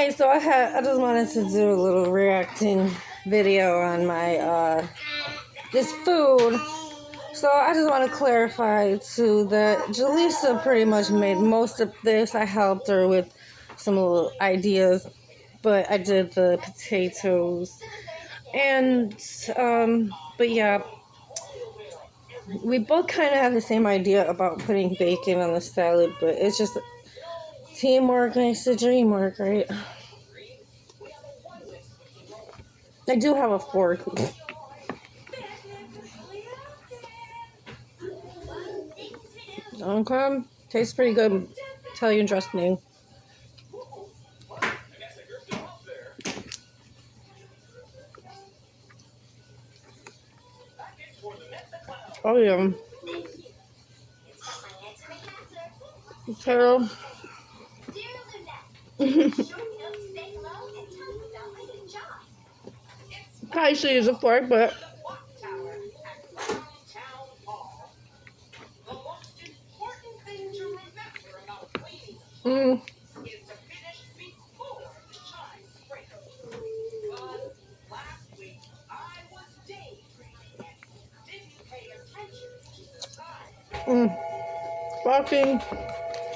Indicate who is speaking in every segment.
Speaker 1: Hey, so I just wanted to do a little reacting video on my this food. So I just want to clarify too that Jalisa pretty much made most of this. I helped her with some little ideas, but I did the potatoes. And but yeah, we both kind of have the same idea about putting bacon on the salad, but it's just teamwork makes the dream work, right? I do have a fork. Okay, tastes pretty good. Italian dressing. Oh yeah. Potato. Probably should use a fork, but mm. Fucking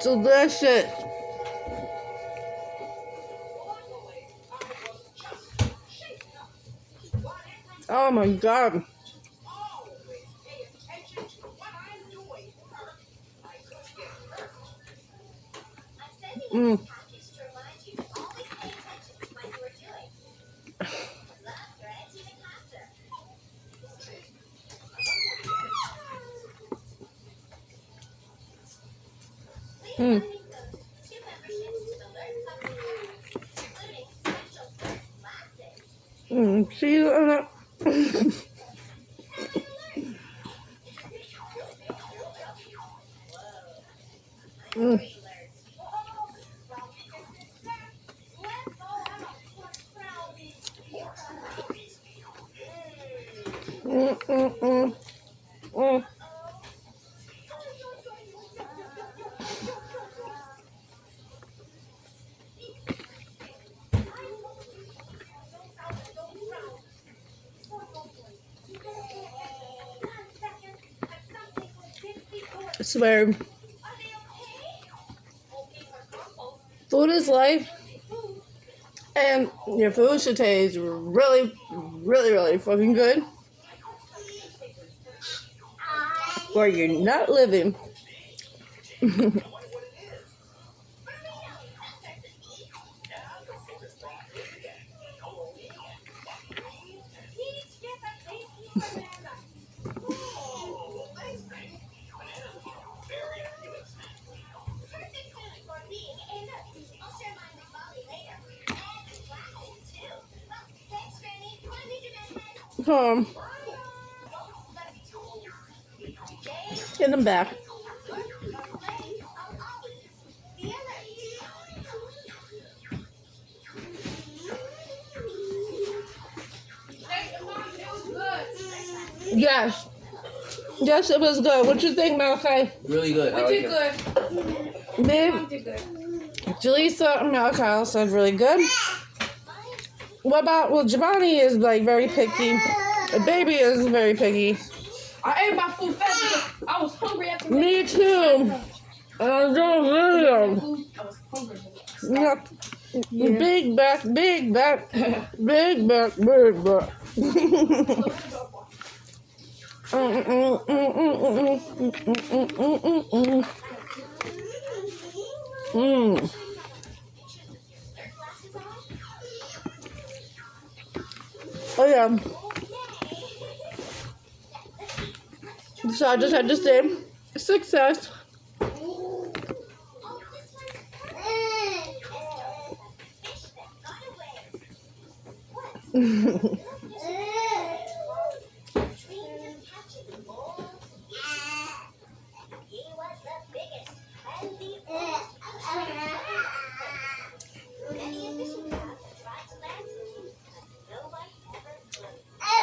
Speaker 1: delicious. Oh my god. Mm. Mm. Cheese on it. Mm. Mm, mm, mm, mm. I swear, food is life, and your food should taste really, really, really fucking good, or you're not living. um, in the back. Yes. Yes, it was good. What you think, Malachi?
Speaker 2: Really good.
Speaker 3: We did good.
Speaker 1: Babe,
Speaker 3: Did good.
Speaker 1: Jalisa and Malachi said really good. What about, well, Giovanni is like very picky. The baby is very picky.
Speaker 3: I ate my food fast because I was hungry after
Speaker 1: Me too. And I don't really.
Speaker 3: food. I was hungry.
Speaker 1: Yep. Big back, big back, big back, big back. Oh yeah. So I just had to say success.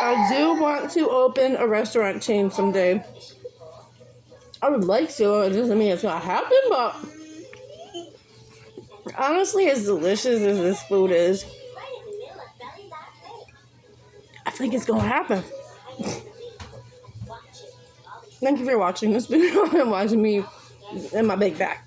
Speaker 1: I do want to open a restaurant chain someday. I would like to. It doesn't mean it's gonna happen, but Honestly, as delicious as this food is, I think it's gonna happen. Thank you for watching this video and watching me in my big back.